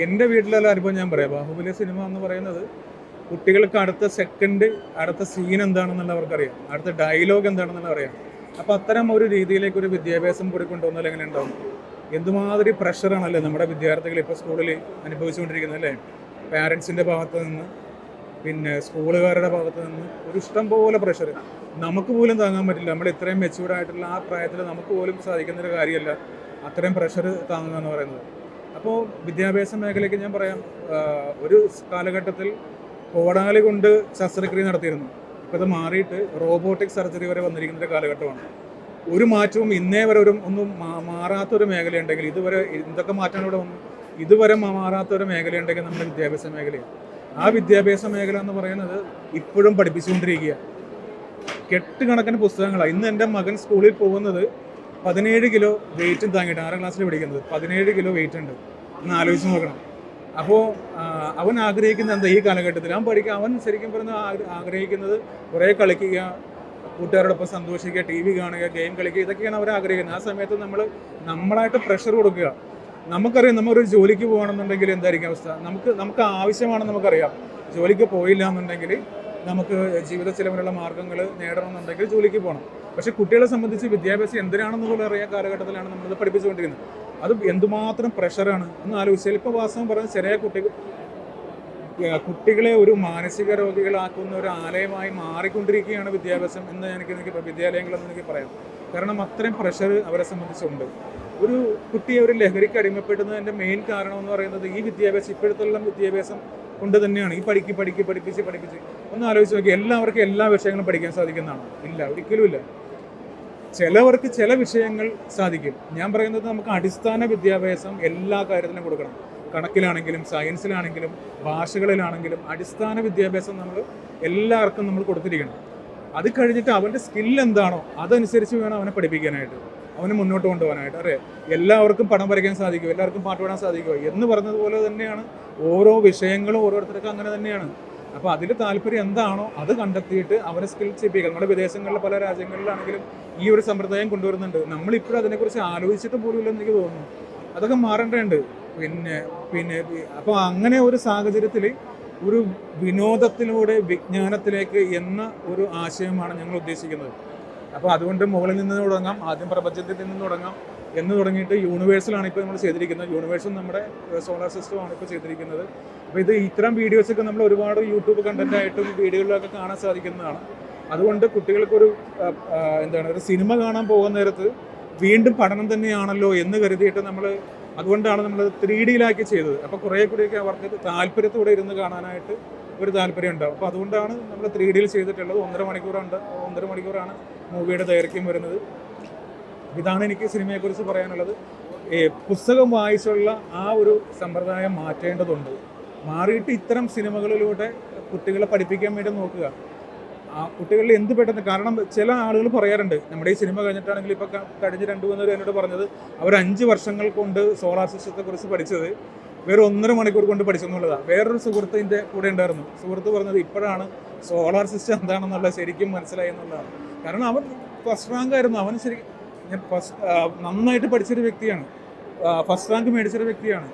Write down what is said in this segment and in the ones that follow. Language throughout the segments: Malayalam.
എൻ്റെ വീട്ടിലുള്ള അനുഭവം ഞാൻ പറയാം. ബാഹുബലി സിനിമ എന്ന് പറയുന്നത് കുട്ടികൾക്ക് അടുത്ത സെക്കൻഡ്, അടുത്ത സീൻ എന്താണെന്നുള്ള അവർക്കറിയാം, അടുത്ത ഡയലോഗ് എന്താണെന്നുള്ള അറിയാം. അപ്പോൾ അത്തരം ഒരു രീതിയിലേക്ക് ഒരു വിദ്യാഭ്യാസം കൂടി കൊണ്ടുവന്നാൽ എങ്ങനെ ഉണ്ടാവും? എന്തുമാതിരി പ്രഷറാണല്ലേ നമ്മുടെ വിദ്യാർത്ഥികൾ ഇപ്പോൾ സ്കൂളിൽ അനുഭവിച്ചുകൊണ്ടിരിക്കുന്നത് അല്ലേ? പാരൻസിൻ്റെ ഭാഗത്ത് നിന്ന്, പിന്നെ സ്കൂളുകാരുടെ ഭാഗത്ത് നിന്ന് ഒരു ഇഷ്ടം പോലെ പ്രഷർ നമുക്ക് പോലും താങ്ങാൻ പറ്റില്ല. നമ്മൾ ഇത്രയും മെച്യൂർഡായിട്ടുള്ള ആ പ്രായത്തിൽ നമുക്ക് പോലും സാധിക്കുന്നൊരു കാര്യമല്ല അത്രയും പ്രഷർ താങ്ങുക എന്ന് പറയുന്നത്. അപ്പോൾ വിദ്യാഭ്യാസ മേഖലയ്ക്ക് ഞാൻ പറയാം, ഒരു കാലഘട്ടത്തിൽ കോടാലി കൊണ്ട് ശസ്ത്രക്രിയ നടത്തിയിരുന്നു. ഇപ്പോൾ ഇത് മാറിയിട്ട് റോബോട്ടിക് സർജറി വരെ വന്നിരിക്കുന്ന ഒരു കാലഘട്ടമാണ്. ഒരു മാറ്റവും ഇന്നേ വരെ ഒന്നും മാറാത്തൊരു മേഖലയുണ്ടെങ്കിൽ, ഇതുവരെ എന്തൊക്കെ മാറ്റങ്ങൾ ഇവിടെ വന്നു, ഇതുവരെ മാറാത്തൊരു മേഖലയുണ്ടെങ്കിൽ നമ്മുടെ വിദ്യാഭ്യാസ മേഖലയാണ്. ആ വിദ്യാഭ്യാസ മേഖല എന്ന് പറയുന്നത് ഇപ്പോഴും പഠിപ്പിച്ചുകൊണ്ടിരിക്കുക. കെട്ടുകണക്കിന് പുസ്തകങ്ങളാണ്. ഇന്ന് എൻ്റെ മകൻ സ്കൂളിൽ പോകുന്നത് 17 കിലോ വെയിറ്റും താങ്ങിയിട്ട്, 6ാം ക്ലാസ്സിൽ പഠിക്കുന്നത് 17 കിലോ വെയിറ്റ് ഉണ്ട്. ഒന്ന് ആലോചിച്ച് നോക്കണം. അപ്പോൾ അവൻ ആഗ്രഹിക്കുന്നത് എന്താ ഈ കാലഘട്ടത്തിൽ? അവൻ ശരിക്കും പറഞ്ഞാൽ ആഗ്രഹിക്കുന്നത് കുറേ കളിക്കുക, കൂട്ടുകാരോടൊപ്പം സന്തോഷിക്കുക, TV കാണുക, ഗെയിം കളിക്കുക, ഇതൊക്കെയാണ് അവർ ആഗ്രഹിക്കുന്നത്. ആ സമയത്ത് നമ്മളായിട്ട് പ്രഷർ കൊടുക്കുക. നമുക്കറിയാം, നമ്മളൊരു ജോലിക്ക് പോകണമെന്നുണ്ടെങ്കിൽ എന്തായിരിക്കും അവസ്ഥ? നമുക്ക് ആവശ്യമാണെന്ന് നമുക്കറിയാം. ജോലിക്ക് പോയില്ല എന്നുണ്ടെങ്കിൽ നമുക്ക് ജീവിത ചിലവിനുള്ള മാർഗ്ഗങ്ങൾ നേടണമെന്നുണ്ടെങ്കിൽ ജോലിക്ക് പോകണം. പക്ഷേ കുട്ടികളെ സംബന്ധിച്ച് വിദ്യാഭ്യാസം എന്തിനാണെന്ന് പോലും അറിയാൻ കാലഘട്ടത്തിലാണ് നമ്മളിത് പഠിപ്പിച്ചുകൊണ്ടിരിക്കുന്നത്. അത് എന്തുമാത്രം പ്രഷറാണ് ഒന്ന് ആലോചിച്ചാൽ. ഇപ്പോൾ വാസ്തവം പറഞ്ഞാൽ ചെറിയ കുട്ടികളെ ഒരു മാനസിക രോഗികളാക്കുന്ന ഒരു ആലയമായി മാറിക്കൊണ്ടിരിക്കുകയാണ് വിദ്യാഭ്യാസം എന്ന് എനിക്ക് വിദ്യാലയങ്ങളെന്ന് എനിക്ക് പറയാം. കാരണം അത്രയും പ്രഷർ അവരെ സംബന്ധിച്ചുണ്ട്. ഒരു കുട്ടിയെ ഒരു ലഹരിക്ക് അടിമപ്പെടുന്നതിൻ്റെ മെയിൻ കാരണം എന്ന് പറയുന്നത് ഈ വിദ്യാഭ്യാസം, ഇപ്പോഴത്തുള്ള വിദ്യാഭ്യാസം കൊണ്ട് തന്നെയാണ്. ഈ പഠിപ്പിച്ച് ഒന്ന് ആലോചിച്ച് നോക്കി, എല്ലാവർക്കും എല്ലാ വിഷയങ്ങളും പഠിക്കാൻ സാധിക്കുന്നതാണ്? ഇല്ല, ഒരിക്കലും ഇല്ല. ചിലവർക്ക് ചില വിഷയങ്ങൾ സാധിക്കും. ഞാൻ പറയുന്നത് നമുക്ക് അടിസ്ഥാന വിദ്യാഭ്യാസം എല്ലാ കാര്യത്തിലും കൊടുക്കണം. കണക്കിലാണെങ്കിലും സയൻസിലാണെങ്കിലും ഭാഷകളിലാണെങ്കിലും അടിസ്ഥാന വിദ്യാഭ്യാസം എല്ലാവർക്കും നമ്മൾ കൊടുത്തിരിക്കണം. അത് കഴിഞ്ഞിട്ട് അവൻ്റെ സ്കിൽ എന്താണോ അതനുസരിച്ച് വേണം അവനെ പഠിപ്പിക്കാനായിട്ട്, അവന് മുന്നോട്ട് കൊണ്ടുപോകാനായിട്ട്. അറിയാം, എല്ലാവർക്കും പടം വരയ്ക്കാൻ സാധിക്കുമോ, എല്ലാവർക്കും പാട്ട് പാടാൻ സാധിക്കുമോ എന്ന് പറഞ്ഞതുപോലെ തന്നെയാണ് ഓരോ വിഷയങ്ങളും ഓരോരുത്തർക്കും അങ്ങനെ തന്നെയാണ്. അപ്പോൾ അതിൽ താല്പര്യം എന്താണോ അത് കണ്ടെത്തിയിട്ട് അവരെ സ്കിൽ ചെയ്യിപ്പിക്കുക. നമ്മുടെ വിദേശങ്ങളിലെ പല രാജ്യങ്ങളിലാണെങ്കിലും ഈ ഒരു സമ്പ്രദായം കൊണ്ടുവരുന്നുണ്ട്. നമ്മളിപ്പോഴും അതിനെക്കുറിച്ച് ആലോചിച്ചിട്ട് പോലും ഇല്ലെന്ന് എനിക്ക് തോന്നുന്നു. അതൊക്കെ മാറേണ്ടതുണ്ട്. പിന്നെ അപ്പോൾ അങ്ങനെ ഒരു സാഹചര്യത്തിൽ ഒരു വിനോദത്തിലൂടെ വിജ്ഞാനത്തിലേക്ക് എന്ന ഒരു ആശയമാണ് ഞങ്ങൾ ഉദ്ദേശിക്കുന്നത്. അപ്പോൾ അതുകൊണ്ട് മുകളിൽ നിന്ന് തുടങ്ങാം, ആദ്യം പ്രപഞ്ചത്തിൽ നിന്ന് തുടങ്ങാം എന്ന് തുടങ്ങിയിട്ട് യൂണിവേഴ്സിലാണ് ഇപ്പോൾ നമ്മൾ ചെയ്തിരിക്കുന്നത്. യൂണിവേഴ്സും നമ്മുടെ സോളാർ സിസ്റ്റമാണ് ഇപ്പോൾ ചെയ്തിരിക്കുന്നത്. അപ്പോൾ ഇത്തരം വീഡിയോസൊക്കെ നമ്മൾ ഒരുപാട് യൂട്യൂബ് കണ്ടൻറ്റായിട്ടും വീഡിയോകളിലൊക്കെ കാണാൻ സാധിക്കുന്നതാണ്. അതുകൊണ്ട് കുട്ടികൾക്കൊരു ഒരു സിനിമ കാണാൻ പോകുന്ന നേരത്ത് വീണ്ടും പഠനം തന്നെയാണല്ലോ എന്ന് കരുതിയിട്ട് അതുകൊണ്ടാണ് നമ്മൾ 3Dയിലാക്കി ചെയ്തത്. അപ്പോൾ കുറേ കൂടിയൊക്കെ അവർക്ക് താല്പര്യത്തോടെ ഇരുന്ന് കാണാനായിട്ട് ഒരു താല്പര്യം ഉണ്ടാവും. അപ്പോൾ അതുകൊണ്ടാണ് നമ്മൾ 3Dയിൽ ചെയ്തിട്ടുള്ളത്. 1.5 മണിക്കൂറാണ് മൂവിയുടെ ദൈർഘ്യം വരുന്നത്. ഇതാണ് എനിക്ക് സിനിമയെക്കുറിച്ച് പറയാനുള്ളത്. പുസ്തകം വായിച്ചുള്ള ആ ഒരു സമ്പ്രദായം മാറ്റേണ്ടതുണ്ട്. മാറിയിട്ട് ഇത്തരം സിനിമകളിലൂടെ കുട്ടികളെ പഠിപ്പിക്കാൻ വേണ്ടി നോക്കുക. ആ കുട്ടികളിൽ എന്ത് പെട്ടെന്ന്, കാരണം ചില ആളുകൾ പറയാറുണ്ട്, നമ്മുടെ ഈ സിനിമ കഴിഞ്ഞിട്ടാണെങ്കിൽ ഇപ്പോൾ കഴിഞ്ഞ 2-3 പേര് എന്നോട് പറഞ്ഞത് അവർ 5 വർഷങ്ങൾ കൊണ്ട് സോളാർ സിസ്റ്റത്തെക്കുറിച്ച് പഠിച്ചത് വേറെ 1.5 മണിക്കൂർ കൊണ്ട് പഠിച്ചെന്നുള്ളതാണ്. വേറൊരു സുഹൃത്തിൻ്റെ കൂടെ ഉണ്ടായിരുന്നു. സുഹൃത്ത് പറഞ്ഞത് ഇപ്പോഴാണ് സോളാർ സിസ്റ്റം എന്താണെന്നുള്ളത് ശരിക്കും മനസ്സിലായി എന്നുള്ളതാണ്. കാരണം അവൻ ഫസ്റ്റ് റാങ്ക് ആയിരുന്നു. അവൻ നന്നായിട്ട് പഠിച്ചൊരു വ്യക്തിയാണ്, ഫസ്റ്റ് റാങ്ക് മേടിച്ചൊരു വ്യക്തിയാണ്.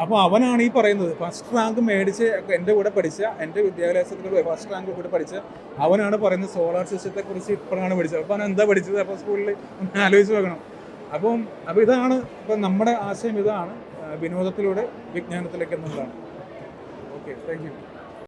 അപ്പോൾ അവനാണ് ഈ പറയുന്നത്, ഫസ്റ്റ് റാങ്ക് മേടിച്ച് എൻ്റെ കൂടെ പഠിച്ച, എൻ്റെ വിദ്യാഭ്യാസത്തിൽ ഫസ്റ്റ് റാങ്ക് കൂടെ പഠിച്ച അവനാണ് പറയുന്നത് സോളാർ സിസ്റ്റത്തെക്കുറിച്ച് ഇപ്പോഴാണ് പഠിച്ചത്. അപ്പോൾ അവൻ എന്താ പഠിച്ചത്? അപ്പോൾ സ്കൂളിൽ ആലോചിച്ച് നോക്കണം. അപ്പോൾ ഇതാണ് ഇപ്പം നമ്മുടെ ആശയം, ഇതാണ് വിനോദത്തിലൂടെ വിജ്ഞാനത്തിലേക്ക് എന്നുള്ളതാണ്. Okay, thank you.